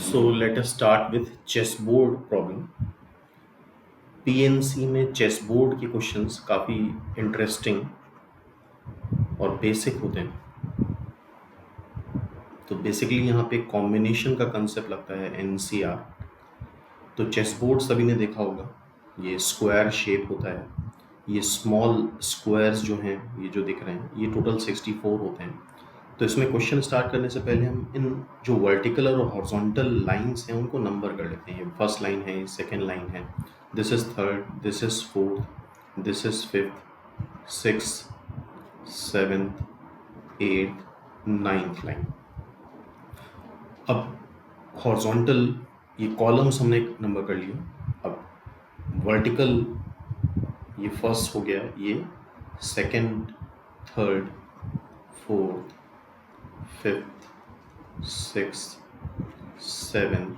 So let us start with chessboard problem. PNC में chessboard के questions काफ़ी interesting और बेसिक होते हैं। तो बेसिकली यहाँ पे कॉम्बिनेशन का कंसेप्ट लगता है एनसीआर। तो चेसबोर्ड सभी ने देखा होगा, ये स्क्वायर शेप होता है। ये स्मॉल स्क्वायर्स जो हैं, ये जो दिख रहे हैं, ये टोटल 64 होते हैं। तो इसमें क्वेश्चन स्टार्ट करने से पहले हम इन जो वर्टिकल और हॉरिजॉन्टल लाइंस हैं उनको नंबर कर लेते हैं। ये फर्स्ट लाइन है, सेकेंड लाइन है, this is third, this is fourth, this is fifth, six, seventh, eighth, ninth line. अब हॉरिजॉन्टल ये कॉलम्स हमने नंबर कर लिया। अब वर्टिकल ये फर्स्ट हो गया, ये second, third, fourth, fifth, sixth, seventh,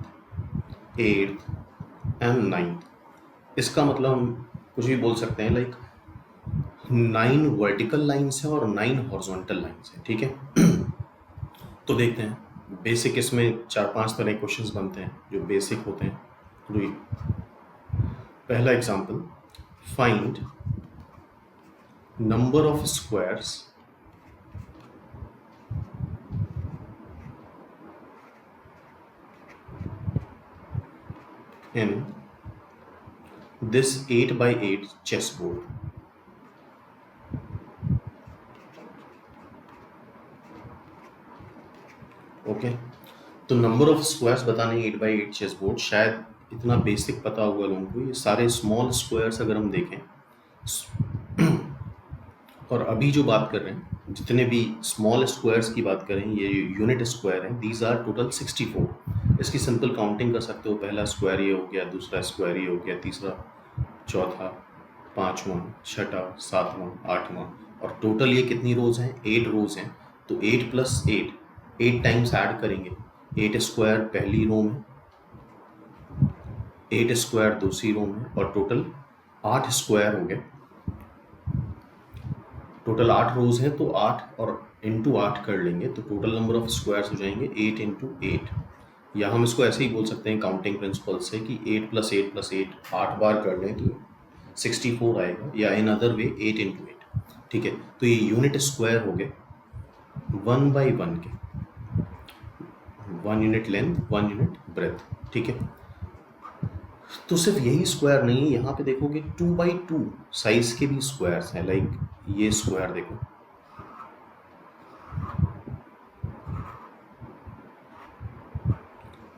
eighth and ninth. इसका मतलब हम कुछ भी बोल सकते हैं, लाइक 9 वर्टिकल लाइन्स हैं और 9 हॉरिजॉन्टल लाइन्स हैं। ठीक है। तो देखते हैं बेसिक, इसमें 4-5 तरह के क्वेश्चंस बनते हैं जो बेसिक होते हैं। तो पहला example, find number of squares in this 8x8 chessboard. Okay, तो नंबर ऑफ स्क्वायर्स बताने 8x8 चेसबोर्ड, शायद इतना बेसिक पता होगा लोगों को। ये सारे स्मॉल स्क्वायर्स अगर हम देखें और अभी जो बात कर रहे हैं, जितने भी स्मॉल स्क्वायर्स की बात करें, ये यूनिट स्क्वायर हैं, दीज आर टोटल 64। इसकी सिंपल काउंटिंग कर सकते हो, पहला स्क्वायर ये हो गया, दूसरा स्क्वायर ये हो गया, तीसरा, चौथा, पाँचवां, छठा, सातवां, आठवां, और टोटल ये कितनी रोज हैं? 8 रोज हैं। तो 8 + 8 टाइम्स ऐड करेंगे। 8 स्क्वायर पहली रो में, 8 स्क्वायर दूसरी रो में, और टोटल 8 स्क्वायर हो गए। टोटल 8 रोज हैं, तो 8 और इंटू 8 कर लेंगे, तो टोटल नंबर ऑफ स्क्वायर्स हो जाएंगे 8 × 8। या हम इसको ऐसे ही बोल सकते हैं काउंटिंग प्रिंसिपल से कि 8 + 8 + 8 8 बार कर लें तो 64 आएगा, या इन अदर वे 8 × 8। ठीक है। तो ये यूनिट स्क्वायर हो गए 1 by 1 के, 1 यूनिट लेंथ, 1 यूनिट ब्रेथ। ठीक है। तो सिर्फ यही स्क्वायर नहीं है, यहाँ पे देखोगे 2 by 2 साइज के भी स्क्वायर्स हैं। लाइक ये स्क्वायर देखो,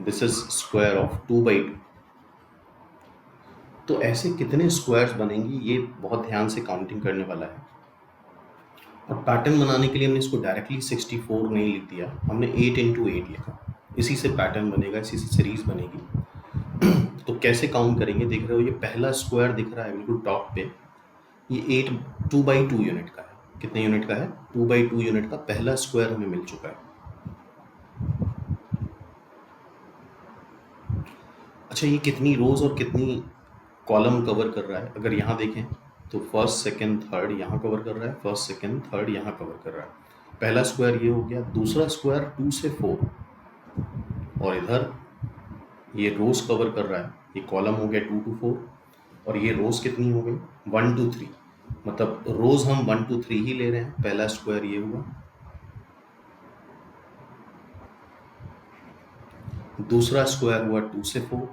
this is square of 2 by 2। तो ऐसे कितने स्क्वायर्स बनेंगी, ये बहुत ध्यान से काउंटिंग करने वाला है। और पैटर्न बनाने के लिए हमने इसको डायरेक्टली 64 नहीं लिख दिया, हमने 8 × 8 लिखा। इसी से पैटर्न बनेगा, इसी से सीरीज बनेगी। तो कैसे काउंट करेंगे, देख रहे हो ये पहला स्क्वायर दिख रहा है बिल्कुल टॉप पे, ये 2 by 2 यूनिट का है। कितने यूनिट का है? 2 by 2 यूनिट का पहला स्क्वायर हमें मिल चुका है। अच्छा, ये कितनी रोज और कितनी कॉलम कवर कर रहा है? अगर यहाँ देखें तो फर्स्ट, सेकंड, थर्ड यहाँ कवर कर रहा है, फर्स्ट, सेकंड, थर्ड यहाँ कवर कर रहा है। पहला स्क्वायर ये हो गया, दूसरा स्क्वायर 2 से 4, और इधर ये रोज कवर कर रहा है, ये कॉलम हो गया 2 to 4, और ये रोज कितनी हो गई? 1 to 3। मतलब रोज हम 1 to 3 ही ले रहे हैं। पहला स्क्वायर ये हुआ, दूसरा स्क्वायर हुआ 2 से 4,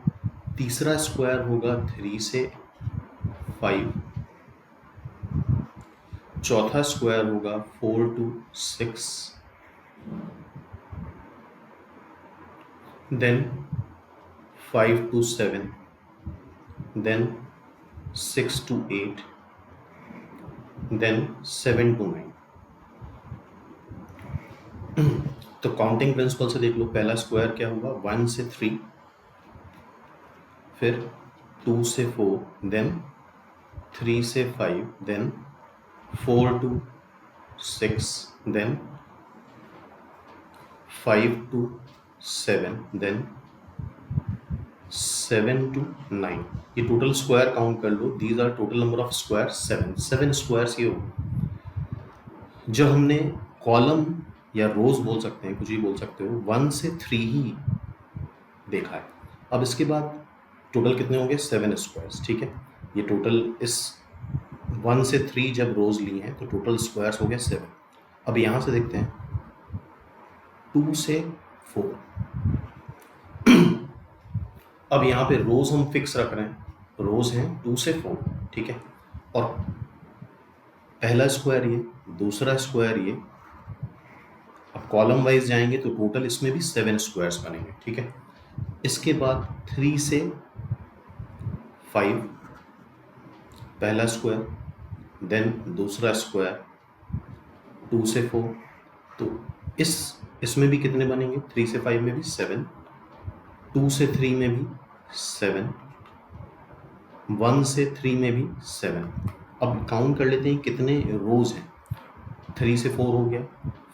तीसरा स्क्वायर होगा 3 से 5, चौथा स्क्वायर होगा 4 to 6, then 5 to 7, then 6 to 8, then 7 to 9। तो काउंटिंग प्रिंसिपल से देख लो, पहला स्क्वायर क्या हुआ? 1 से 3, फिर 2 से 4, देन 3 से 5, then 4 to 6, then 5 to 7, then 7 to 9। ये टोटल स्क्वायर काउंट कर लो, these are total number of square 7 squares ये हो। जब हमने कॉलम या रोज बोल सकते हैं, कुछ भी बोल सकते हो, 1 से 3 ही देखा है। अब इसके बाद टोटल कितने होंगे 7 स्क्वायर्स, ठीक है। ये टोटल इस 1 से 3 जब रोज ली हैं तो टोटल स्क्वायर्स हो गए 7। अब यहाँ से देखते हैं 2 से 4। अब यहाँ पे रोज हम फिक्स रख रहे हैं, रोज हैं 2 से 4, ठीक है। और पहला स्क्वायर ये, दूसरा स्क्वायर ये। अब कॉलम वाइज जाएंगे तो टोटल इसमें भी 7 स्क्वायर्स बनेंगे, ठीक है। इसके बाद 3 से 5 पहला स्क्वायर, देन दूसरा स्क्वायर 2 से 4। तो इसमें भी कितने बनेंगे, 3 से 5 में भी 7, 2 से 3 में भी 7, 1 से 3 में भी 7। अब काउंट कर लेते हैं कितने रोज हैं। 3 से 4 हो गया,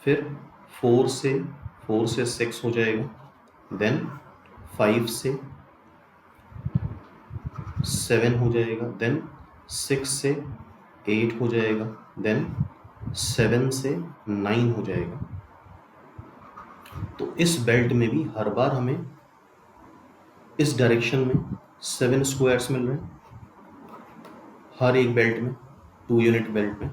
फिर 4 से 6 हो जाएगा, देन 5 से 7 हो जाएगा, देन 6 से 8 हो जाएगा, देन 7 से 9 हो जाएगा। तो इस बेल्ट में भी हर बार हमें इस डायरेक्शन में 7 स्क्वायर्स मिल रहे हैं, हर एक बेल्ट में, 2 यूनिट बेल्ट में।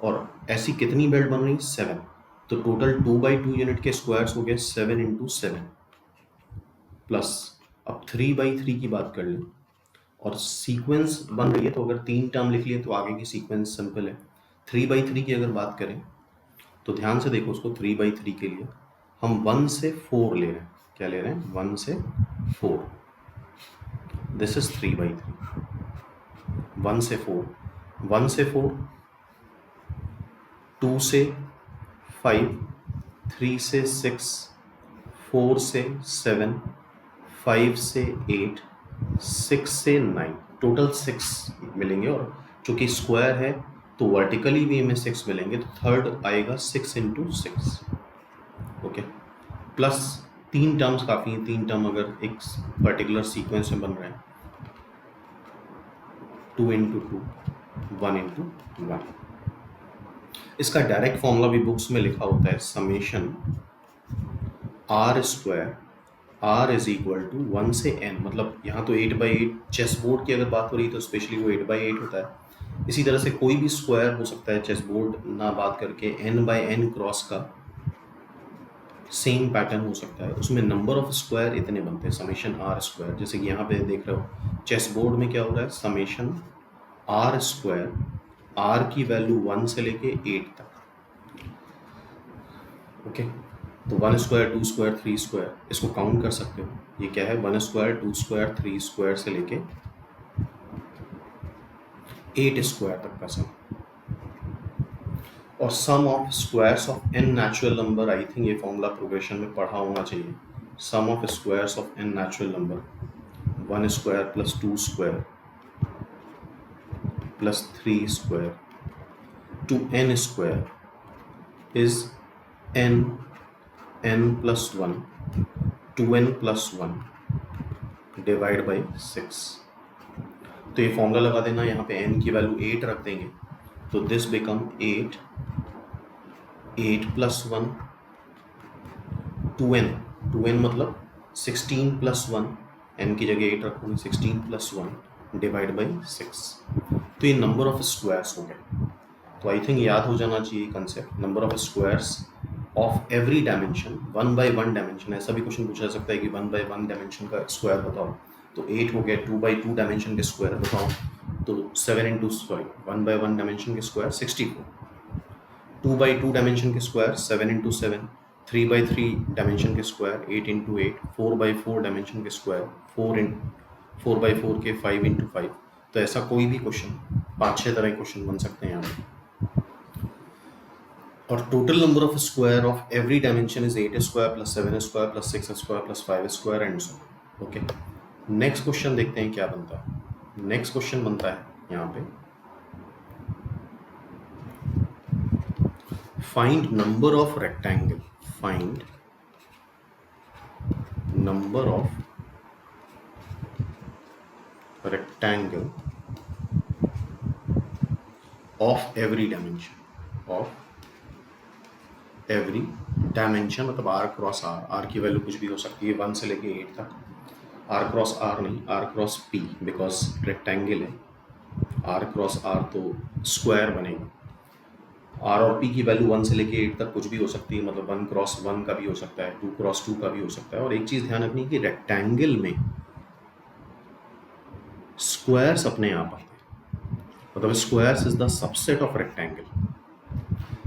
और ऐसी कितनी बेल्ट बन रही, 7। तो टोटल 2/2 यूनिट के स्क्वायर्स हो गए 7 × 7 प्लस। अब 3/3 की बात कर लें, और सीक्वेंस बन रही है तो अगर 3 टर्म लिख लिए तो आगे की सीक्वेंस सिंपल है। 3/3 की अगर बात करें तो ध्यान से देखो उसको, 3/3 के लिए हम 1 से 4 ले रहे हैं। क्या ले रहे हैं, 1 से 4। This is 3/3। 1 से 4, 1 से 4, 2 से 5, 3 से 6, 4 से 7, 5 से 8, 6 से 9, टोटल 6 मिलेंगे। और चूंकि स्क्वायर है तो वर्टिकली भी हमें 6 मिलेंगे, तो थर्ड आएगा 6 × 6, ओके। प्लस 3 टर्म्स काफ़ी हैं, 3 टर्म अगर एक पर्टिकुलर सीक्वेंस में बन रहे हैं, 2 × 2, 1 × 1। इसका डायरेक्ट फॉर्मूला भी बुक्स में लिखा होता है, समेशन r², r = 1 से n। मतलब यहाँ तो 8/8 चेस बोर्ड की अगर बात हो रही है तो स्पेशली वो 8/8 होता है। इसी तरह से कोई भी स्क्वायर हो सकता है, चेस बोर्ड ना बात करके n/n क्रॉस का सेम पैटर्न हो सकता है, उसमें नंबर ऑफ स्क्वायर इतने बनते हैं, समेशन r²। जैसे कि यहाँ पे देख रहे हो चेस बोर्ड में क्या हो रहा है, समेशन r², r की वैल्यू 1 से लेके 8 तक, ओके। तो 1² 2² 3², इसको काउंट कर सकते हो। ये क्या है, 1² 2² 3² से लेके 8² तक का सम। और sum of squares of n natural number, I think ये फॉर्मूला प्रोग्रेशन में पढ़ा होना चाहिए। Sum of squares of n natural number, 1² + 2² + 3² to n² is n + 1 2n + 1 divide by 6। तो ये फॉर्मूला लगा देना, यहाँ पे n की वैल्यू 8 रख देंगे, तो दिस बिकम 8 + 1 2n मतलब 16 + 1, n की जगह 8 रखोगे, 16 + 1 डिवाइड बाई 6। तो ये नंबर ऑफ स्क्वायर्स हो गए। तो आई थिंक याद हो जाना चाहिए concept, number of squares of every dimension, 1/1 dimension. ऐसा भी क्वेश्चन पूछा जा सकता है कि 1/1 डायमेंशन का स्क्वायर बताओ, तो 8 हो गया। 2/2 डायमेंशन के स्क्वायर बताओ, तो 1/1 डायमेंशन के स्क्वायर 64, 2/2 डायमेंशन के स्क्वायर 7 × 7, 3/3 डायमेंशन के स्क्वायर 8 × 8, 4/4 डायमेंशन के स्क्वायर 4/4 के 5 × 5। तो ऐसा कोई भी क्वेश्चन 5-6 तरह के क्वेश्चन बन सकते हैं यहाँ पे। और total number of square of every dimension is 8² + 7² + 6² + 5² and so, okay. Next question देखते हैं क्या बनता है। नेक्स्ट क्वेश्चन बनता है यहाँ पे, find number of rectangle, find number of rectangle of every dimension, of every dimension मतलब r × r, r की वैल्यू कुछ भी हो सकती है 1 से लेके 8 तक। आर क्रॉस आर नहीं, R cross P, because rectangle है। आर क्रॉस आर तो स्क्वायर बनेगा। आर और पी की वैल्यू 1 से लेके 8 तक कुछ भी हो सकती है, मतलब 1 क्रॉस 1 का भी हो सकता है, 2 क्रॉस 2 का भी हो सकता है। और एक चीज़ ध्यान रखनी है कि रेक्टेंगल में स्क्वायर्स अपने आप आते हैं, मतलब squares is the subset of rectangle.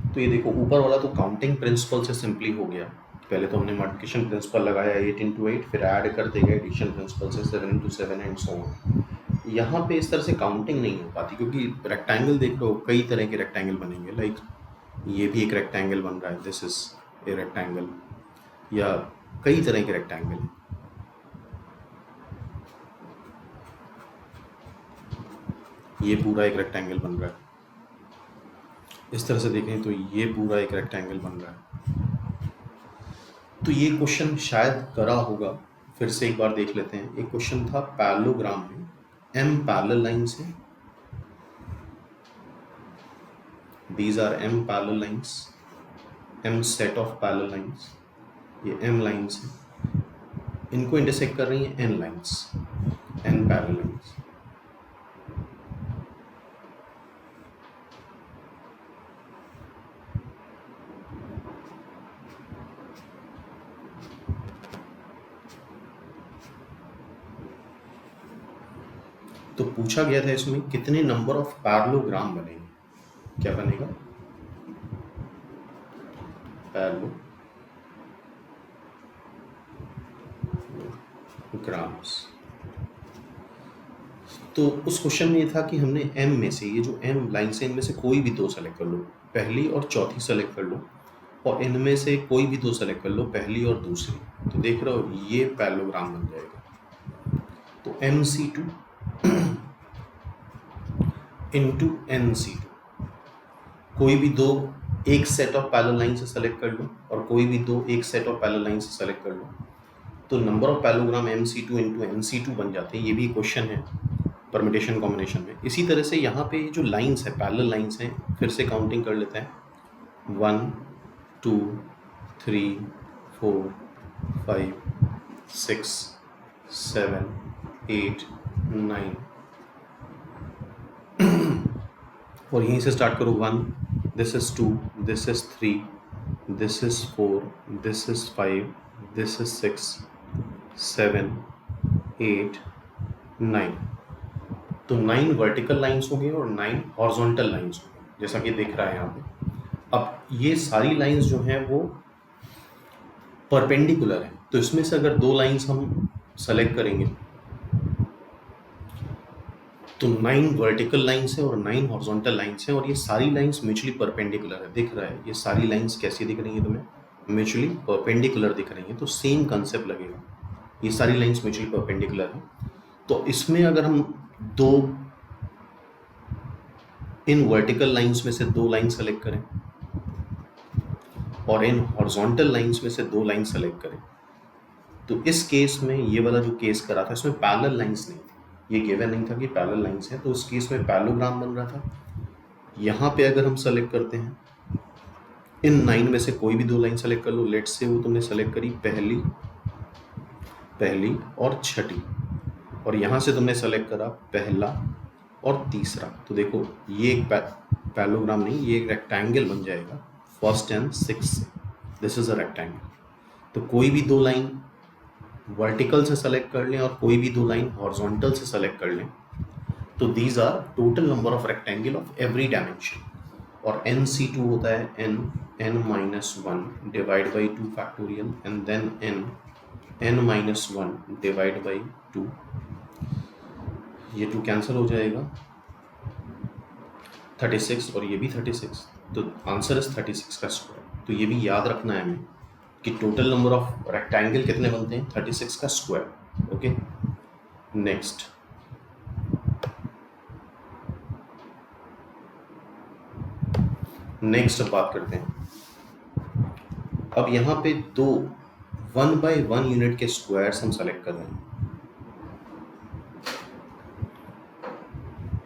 तो ये देखो ऊपर वाला तो काउंटिंग प्रिंसिपल से सिंपली हो गया। पहले तो हमने मल्टीप्लिकेशन प्रिंसिपल लगाया 8 इंटू 8, फिर ऐड करते गए एडिशन प्रिंसिपल से 7 इंटू 7 एंड सो ऑन। यहाँ पे इस तरह से काउंटिंग नहीं हो पाती, क्योंकि रेक्टेंगल देख लो कई तरह के रेक्टेंगल बनेंगे। लाइक ये भी एक रेक्टेंगल बन रहा है, दिस इज ए रेक्टेंगल, या कई तरह के रेक्टेंगल। ये पूरा एक रेक्टेंगल बन रहा है, इस तरह से देखें तो ये पूरा एक रेक्टेंगल बन रहा है। तो ये क्वेश्चन शायद करा होगा, फिर से एक बार देख लेते हैं। एक क्वेश्चन था पैरेललोग्राम में, m पैरेलल लाइंस हैं, these are m parallel lines, m set of parallel lines, ये m लाइंस हैं, इनको इंटरसेक्ट कर रही हैं n lines, n parallel lines. तो पूछा गया था इसमें कितने नंबर ऑफ पैरेललोग्राम बनेंगे। क्या बनेगा? पैरेललोग्राम्स। तो उस क्वेश्चन में ये था कि हमने m में से, ये जो m लाइन से इनमें से कोई भी दो सेलेक्ट कर लो, पहली और चौथी सेलेक्ट कर लो, और इनमें से कोई भी दो सेलेक्ट कर लो, पहली और दूसरी। तो देख रहे हो ये पैरेललोग्राम बन जाएगा। तो MC2 इंटू NC2, कोई भी दो एक सेट ऑफ पैरेलल लाइन से सेलेक्ट कर लो और कोई भी दो एक सेट ऑफ पैरेलल लाइन से सेलेक्ट कर लो, तो number of parallelogram MC2 into NC2 बन जाते हैं। ये भी क्वेश्चन है परमिटेशन कॉम्बिनेशन में। इसी तरह से यहाँ पे जो लाइंस है, पैरेलल लाइंस हैं, फिर से काउंटिंग कर लेते हैं। 1 2 3 4 5 6 7 8 9, और यहीं से स्टार्ट करो। 1, this is 2, this is 3, this is 4, this is 5, this is 6 7 8 9। तो 9 वर्टिकल लाइंस हो गए और 9 हॉरिजॉन्टल लाइंस हो गए, जैसा कि दिख रहा है यहाँ पे। अब ये सारी लाइंस जो हैं वो परपेंडिकुलर हैं, तो इसमें से अगर दो लाइंस हम सेलेक्ट करेंगे तो 9 वर्टिकल लाइंस है और 9 हॉरिजॉन्टल लाइंस है, और ये सारी लाइंस म्यूचुअली परपेंडिकुलर है। दिख रहा है ये सारी लाइंस कैसी दिख रही है तुम्हें? म्यूचुअली परपेंडिकुलर दिख रही है। तो सेम कंसेप्ट लगेगा, ये सारी लाइंस म्यूचुअली परपेंडिकुलर है। तो इसमें अगर हम दो इन वर्टिकल लाइंस में से दो लाइन सेलेक्ट करें और इन हॉरिजॉन्टल लाइंस में से दो लाइन सेलेक्ट करें, तो इस केस में ये वाला जो केस करा था इसमें पैरेलल लाइंस नहीं थी, ये गिवन नहीं था कि पैरेलल लाइंस है, तो उस केस में पैरेललोग्राम बन रहा था। यहाँ पे अगर हम सेलेक्ट करते हैं, इन 9 में से कोई भी दो लाइन सेलेक्ट कर लो, लेट्स से वो तुमने सेलेक्ट करी पहली और छठी, और यहाँ से तुमने सेलेक्ट करा पहला और तीसरा, तो देखो ये एक पैरेललोग्राम नहीं, ये एक रेक्टेंगल बन जाएगा 1st and 6th से। This is a rectangle. तो कोई भी दो लाइन वर्टिकल से सेलेक्ट कर लें और कोई भी दो लाइन हॉरिजॉन्टल से सेलेक्ट कर लें, तो these are total number of rectangle of every dimension. और NC2 होता है n-1 divide by 2 factorial and then n-1 divide by 2। ये 2 कैंसिल हो जाएगा, 36 और ये भी 36, तो आंसर इज 36 का स्क्वायर। तो ये भी याद रखना है हमें कि टोटल नंबर ऑफ रेक्टेंगल कितने बनते हैं? 36 का स्क्वायर। ओके, नेक्स्ट अब बात करते हैं। अब यहाँ पे दो 1 by 1 यूनिट के स्क्वायर्स हम सेलेक्ट कर रहे हैं,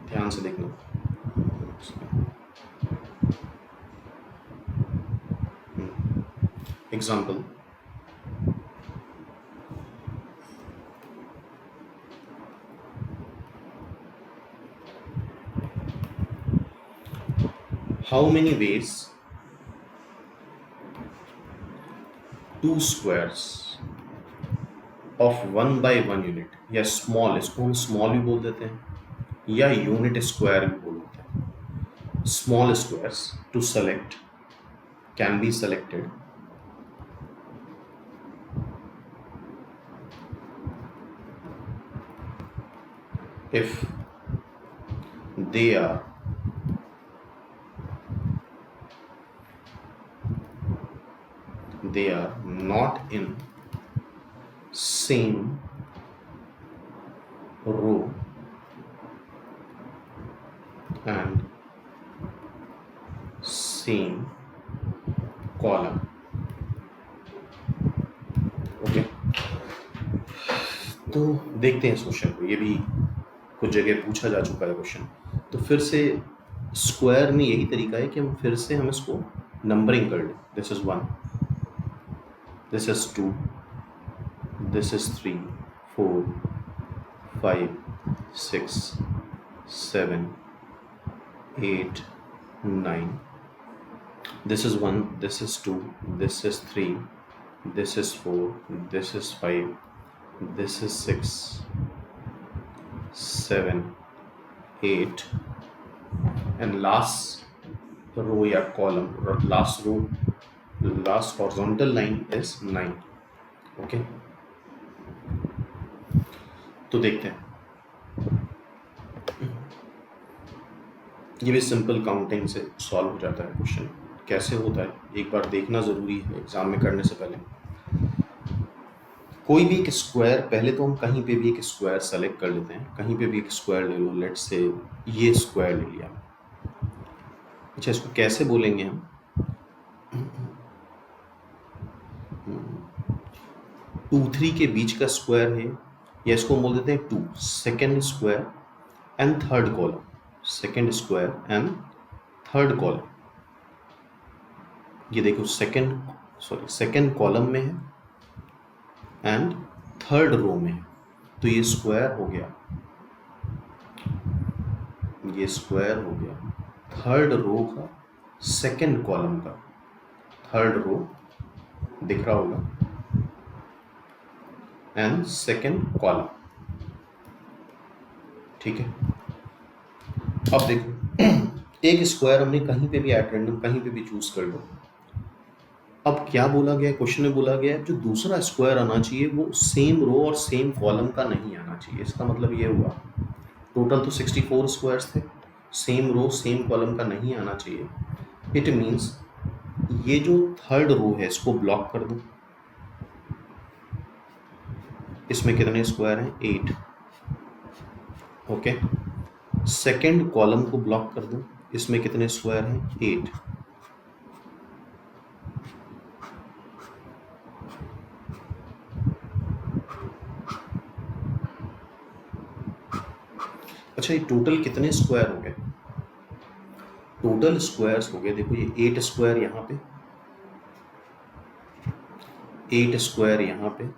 ध्यान से देखना। Example, how many ways to squares of 1/1 unit, या स्मॉल, इसको हम स्मॉल भी बोल देते हैं या यूनिट स्क्वायर भी बोल देते हैं, small squares to select can be selected if they are not in same row and same column. Okay, तो देखते हैं इस क्वेश्चन को, ये भी कुछ जगह पूछा जा चुका है क्वेश्चन। तो फिर से स्क्वायर में यही तरीका है कि हम फिर से हम इसको नंबरिंग कर लें। This is 1, this is 2, this is 3, 4, 5, 6, 7, 8, 9. This is 1, this is 2, this is 3, this is 4, this is 5, this is 6, 7, 8, and last row या column, last row, last horizontal line is 9. okay, तो देखते हैं, ये भी सिंपल काउंटिंग से solve हो जाता है क्वेश्चन। कैसे होता है एक बार देखना ज़रूरी है एग्जाम में करने से पहले। कोई भी एक स्क्वायर, पहले तो हम कहीं पे भी एक स्क्वायर सेलेक्ट कर लेते हैं, कहीं पे भी एक स्क्वायर ले लो, लेट्स से ये स्क्वायर ले लिया। अच्छा, इसको कैसे बोलेंगे हम? 2, 3 के बीच का स्क्वायर है, या इसको बोल देते हैं 2, second square and third column, second square and third column. ये देखो सेकेंड कॉलम में है एंड थर्ड रो में है, तो ये स्क्वायर हो गया, ये स्क्वायर हो गया थर्ड रो का, सेकेंड कॉलम का, थर्ड रो दिख रहा होगा एंड सेकेंड कॉलम। ठीक है, अब देखो एक स्क्वायर हमने कहीं पे भी एट रैंडम कहीं पे भी चूज कर लो। अब क्या बोला गया, क्वेश्चन में बोला गया जो दूसरा स्क्वायर आना चाहिए वो सेम रो और सेम कॉलम का नहीं आना चाहिए। इसका मतलब ये हुआ टोटल तो 64 स्क्वायर्स थे, सेम रो सेम कॉलम का नहीं आना चाहिए। इट मीन्स ये जो थर्ड रो है इसको ब्लॉक कर दो। इसमें कितने स्क्वायर हैं? 8। ओके, सेकेंड कॉलम को ब्लॉक कर दो, इसमें कितने स्क्वायर हैं? 8। अच्छा, ये टोटल कितने स्क्वायर हो गए? टोटल स्क्वायर्स हो गए, देखो ये 8 स्क्वायर यहाँ पे, 8 स्क्वायर यहाँ पे,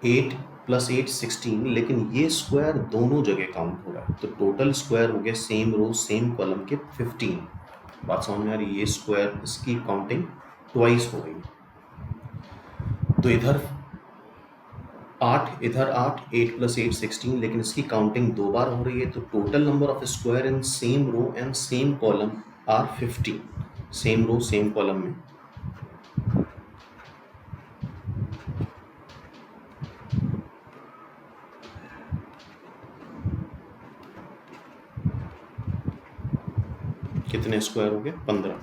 8 + 8 16, लेकिन ये स्क्वायर दोनों जगह काउंट हो रहा है, तो टोटल स्क्वायर हो गए सेम रो सेम कॉलम के 15। बात समझ में आ रही है? ये स्क्वायर इसकी काउंटिंग ट्वाइस हो गई, तो इधर 8, इधर 8, 8 + 8 16, लेकिन इसकी काउंटिंग 2 बार हो रही है, तो total number of square in same row and same column are 15। Same row same column में कितने स्क्वायर हो गए? 15।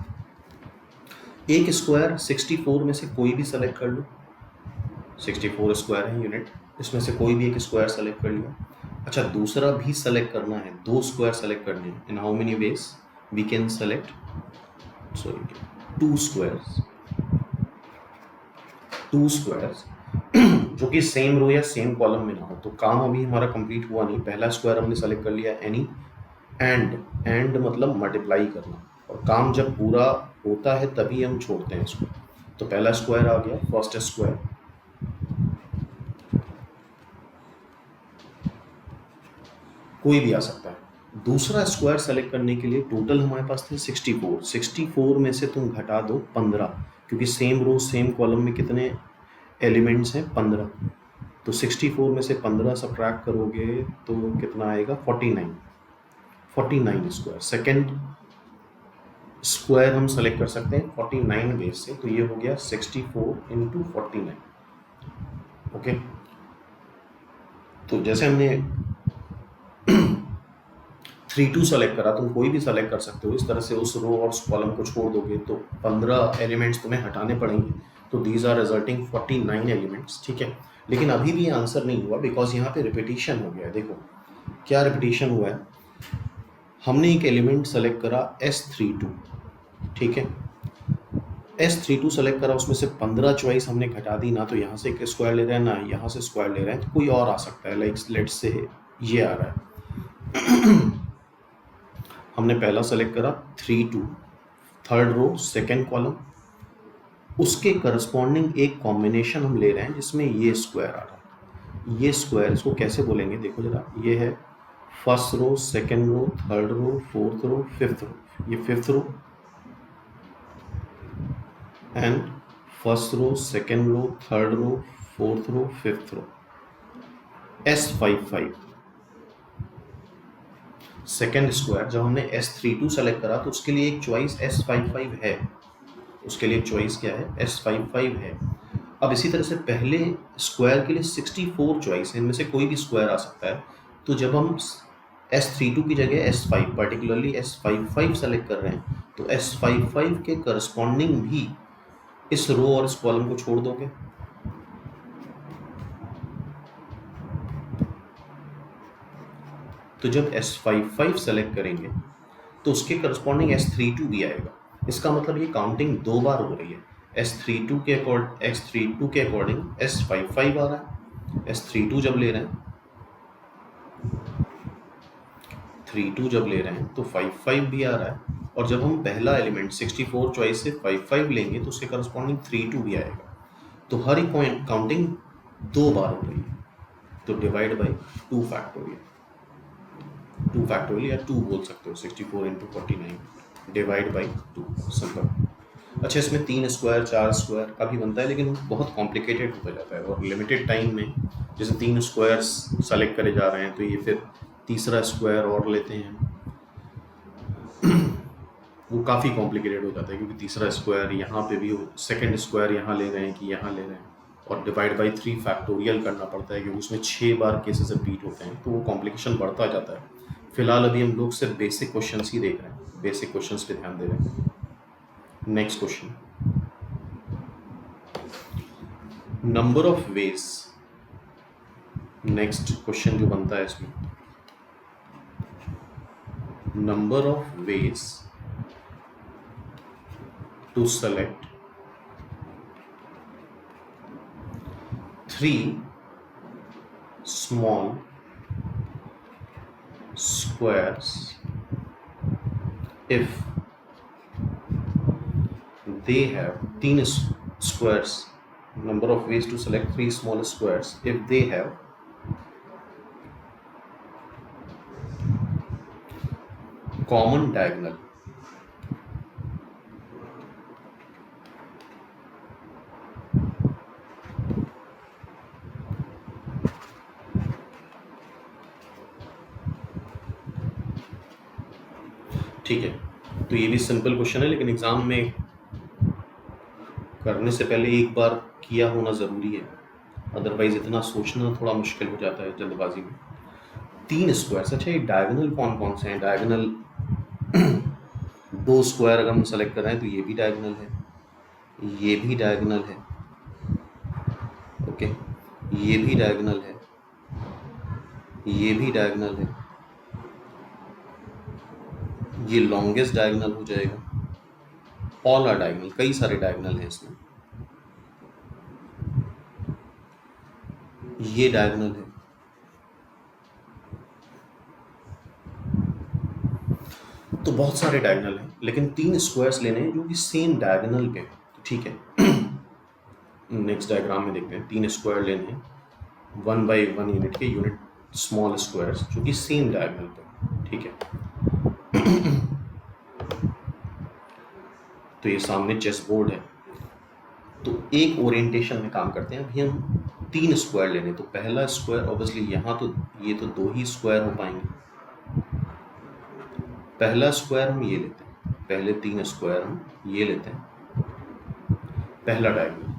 एक स्क्वायर 64 में से कोई भी सेलेक्ट कर लो, 64 स्क्वायर है यूनिट, इसमें से कोई भी एक स्क्वायर सेलेक्ट कर लिया। अच्छा, दूसरा भी सेलेक्ट करना है, 2 स्क्वायर सेलेक्ट करने हैं। In how many ways we can select? Sorry, 2 squares, 2 squares जो कि सेम रो या सेम कॉलम में ना हो। तो काम अभी हमारा कंप्लीट हुआ नहीं। पहला स्क्वायर हमने सेलेक्ट कर लिया, एनी, एंड मतलब मल्टीप्लाई करना, और काम जब पूरा होता है तभी हम छोड़ते हैं इसको। तो पहला स्क्वायर आ गया, फर्स्ट स्क्वायर, कोई भी आ सकता है, दूसरा स्क्वायर सेलेक्ट करने के लिए टोटल हमारे पास थे 64। 64 में से तुम घटा दो 15, क्योंकि सेम रो सेम कॉलम में कितने एलिमेंट्स हैं? 15। तो 64 में से 15 सब्ट्रैक्ट करोगे तो कितना आएगा? 49। 49 स्क्वायर। सेकेंड स्क्वायर हम सेलेक्ट कर सकते हैं 49 बेस से, तो ये हो गया 64 इंटू 49। ओके, तो जैसे हमने 3 2 सेलेक्ट करा, तुम कोई भी सेलेक्ट कर सकते हो इस तरह से, उस रो और उस कॉलम को छोड़ दोगे तो 15 एलिमेंट्स तुम्हें हटाने पड़ेंगे, तो दीज आर रिजल्टिंग 49 एलिमेंट्स। ठीक है, लेकिन अभी भी आंसर नहीं हुआ बिकॉज यहाँ पे रिपीटिशन हो गया है। देखो क्या रिपीटिशन हुआ है, हमने एक एलिमेंट सेलेक्ट करा S32, ठीक है, S32 सेलेक्ट करा, उसमें से 15 चॉइस हमने घटा दी, ना तो यहाँ से एक स्क्वायर ले रहे हैं ना यहाँ से स्क्वायर ले रहे हैं, तो कोई और आ सकता है, लाइक लेट्स से ये आ रहा है। हमने पहला सेलेक्ट करा 3 2, थर्ड रो सेकेंड कॉलम, उसके करस्पॉन्डिंग एक कॉम्बिनेशन हम ले रहे हैं जिसमें ये स्क्वायर आ रहा है। ये स्क्वायर इसको कैसे बोलेंगे देखो जरा, ये है first row second row third row fourth row fifth row, ये fifth row and first row second row third row fourth row fifth row, S55। Second square जब हमने S32 सेलेक्ट करा तो उसके लिए एक चॉइस S55 है, उसके लिए चॉइस क्या है? S55 है। अब इसी तरह से पहले स्क्वायर के लिए 64 चॉइस है, इनमें से कोई भी स्क्वायर आ सकता है, तो जब हम S32 की जगह S5 पर्टिकुलरली S55 सेलेक्ट कर रहे हैं तो S55 के करस्पॉन्डिंग भी इस रो और इस कॉलम को छोड़ दोगे, तो जब S55 सेलेक्ट करेंगे तो उसके करस्पॉन्डिंग S32 भी आएगा। इसका मतलब ये काउंटिंग 2 बार हो रही है, S32 के अकॉर्डिंग S55 आ रहा है, S32 जब ले रहे हैं 32 जब ले रहे हैं तो 55 भी आ रहा है, और जब हम पहला एलिमेंट 64 चॉइस से 55 लेंगे तो उसके करस्पॉन्डिंग 32 भी आएगा, तो हर एक पॉइंट काउंटिंग 2 बार हो रही है, तो डिवाइड बाई 2 फैक्टोरियल, 2 फैक्टोरियल या 2 बोल सकते हो, 64 इंटू 49 डिवाइड बाई 2, सिंपल। अच्छा, इसमें 3 स्क्वायर 4 स्क्वायर का भी बनता है, लेकिन बहुत कॉम्प्लिकेटेड होता जाता है, और लिमिटेड टाइम में जैसे 3 स्क्वायर्स सेलेक्ट करे जा रहे हैं तो ये फिर तीसरा स्क्वायर और लेते हैं, वो काफ़ी कॉम्प्लिकेटेड हो जाता है, क्योंकि तीसरा स्क्वायर यहाँ पे भी, सेकंड स्क्वायर यहाँ ले रहे हैं कि यहाँ ले रहे हैं, और डिवाइड बाई 3 फैक्टोरियल करना पड़ता है, क्योंकि उसमें 6 बार केसेस रिपीट होते हैं, तो वो कॉम्प्लिकेशन बढ़ता जाता है। फिलहाल अभी हम लोग सिर्फ बेसिक क्वेश्चंस ही देख रहे हैं, बेसिक क्वेश्चंस पे ध्यान दे रहे हैं। Next question, number of ways. Next question जो बनता है इसमें, number of ways to select 3 small squares if they have 3 squares, number of ways to select 3 small squares if they have common diagonal. ठीक है, तो ये भी सिंपल क्वेश्चन है, लेकिन एग्जाम में करने से पहले एक बार किया होना ज़रूरी है, अदरवाइज इतना सोचना थोड़ा मुश्किल हो जाता है जल्दबाजी में। 3 स्क्वायर्स, अच्छा ये डायगोनल कौन कौन से हैं? डायगोनल 2 स्क्वायर अगर हम सेलेक्ट कर रहे हैं तो ये भी डायगोनल है, ये भी डायगोनल है, ओके, ये भी डायगोनल है, ये भी डायगोनल है, ये लॉन्गेस्ट डायगोनल हो जाएगा, ऑल आर डायगोनल, कई सारे डायगोनल हैं इसमें, ये डायगोनल है, तो बहुत सारे डायगोनल हैं, लेकिन 3 स्क्वायर्स लेने हैं जो कि सेम डायगोनल पे, ठीक है। नेक्स्ट डायग्राम में देखते हैं, 3 स्क्वायर लेने हैं 1 बाई 1 यूनिट के, यूनिट स्मॉल स्क्वायर्स जो कि सेम डायगोनल पे, ठीक है। तो ये सामने चेस बोर्ड है, तो एक ओरिएंटेशन में काम करते हैं। अभी हम 3 स्क्वायर लेने, तो पहला स्क्वायर ऑब्वियसली यहाँ तो ये तो 2 ही स्क्वायर हो पाएंगे। पहला स्क्वायर हम ये लेते हैं, पहले 3 स्क्वायर हम ये लेते हैं। पहला डायगोनल,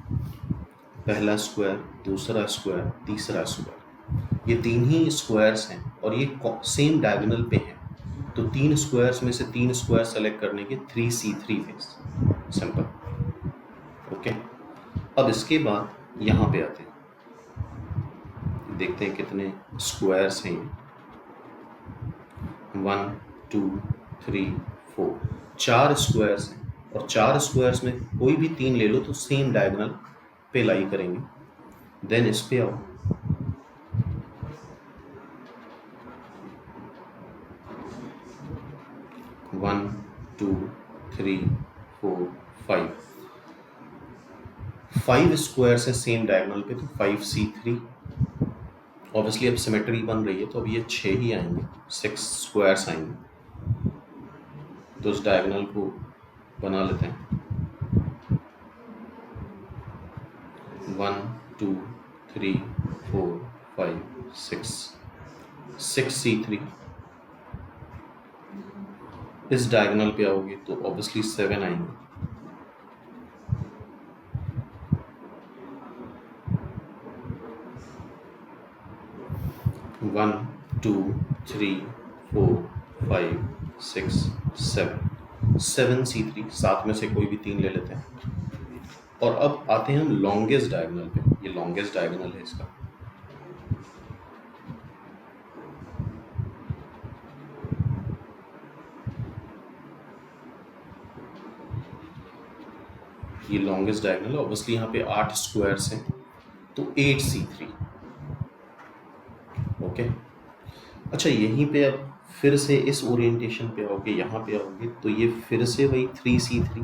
पहला स्क्वायर, दूसरा स्क्वायर, तीसरा स्क्वायर, ये 3 ही स्क्वायर्स हैं और ये सेम डायगोनल पे हैं। तो 3 स्क्वायर्स में से 3 स्क्वायर सेलेक्ट करने के 3C3 वे, सिंपल, ओके। अब इसके बाद यहाँ पे आते हैं, देखते हैं कितने स्क्वायर्स हैं ये। 1 2 3 4, 4 स्क्वायर्स हैं और 4 स्क्वायर्स में कोई भी 3 ले लो तो सेम डायगोनल पे लाई करेंगे। देन इस पे आओ, वन 2 3 4 5 स्क्वायर्स है सेम डायगोनल पे, तो 5C3। ऑब्वियसली अब सिमेट्री बन रही है तो अब ये 6 ही आएंगे, 6 स्क्वायर्स आएंगे। तो उस डायगोनल को बना लेते हैं, 1 2 3 4 5 6C3। इस डायगोनल पे आओगे तो ऑब्वियसली 7 आएंगे। 1 2 3 4 5 6 7C3, साथ में से कोई भी 3 ले लेते हैं। और अब आते हैं हम लॉन्गेस्ट डायगोनल पे, ये लॉन्गेस्ट डायगोनल है इसका। ये लॉन्गेस्ट डायगोनल है, ऑब्वियसली यहाँ पे 8 स्क्वायर्स हैं तो 8C3, ओके। अच्छा, यहीं पे अब फिर से इस ओरिएंटेशन पे आओगे, यहाँ पे आओगे तो ये फिर से वही 3C3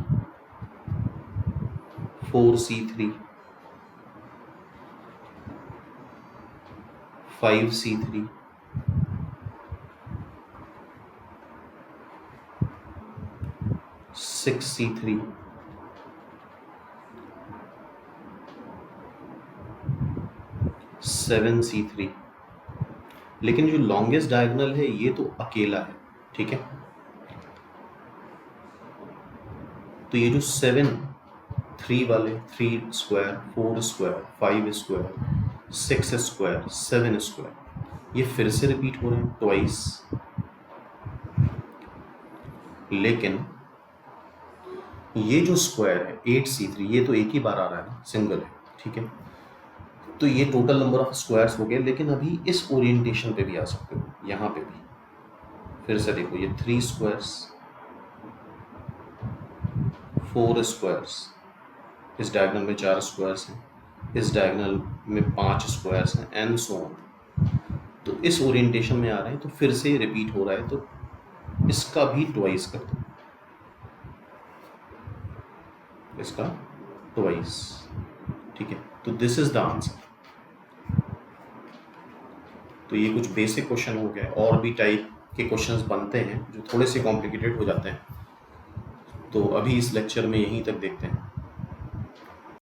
4C3 5C3 6C3 7C3। लेकिन जो लॉन्गेस्ट डायगोनल है ये तो अकेला है, ठीक है। तो ये जो 7 3 वाले, 3 square 4 square 5 square 6 square 7 square, ये फिर से रिपीट हो रहे हैं ट्वाइस। लेकिन ये जो स्क्वायर है 8C3, ये तो एक ही बार आ रहा है ना, सिंगल है, ठीक है। तो ये टोटल नंबर ऑफ स्क्वायर्स हो गए। लेकिन अभी इस ओरिएंटेशन पे भी आ सकते हो, यहाँ पे भी फिर से देखो, ये 3 स्क्वायर्स 4 स्क्वायर्स, इस डायगोनल में 4 स्क्वायर्स हैं, इस डायगोनल में 5 स्क्वायर्स हैं, एंड सो ऑन। तो इस ओरिएंटेशन में आ रहे हैं तो फिर से रिपीट हो रहा है, तो इसका भी ट्वाइस कर दो, इसका ट्वाइस, ठीक है। तो दिस इज द आंसर। तो ये कुछ बेसिक क्वेश्चन हो गए, और भी टाइप के क्वेश्चंस बनते हैं जो थोड़े से कॉम्प्लिकेटेड हो जाते हैं। तो अभी इस लेक्चर में यहीं तक देखते हैं।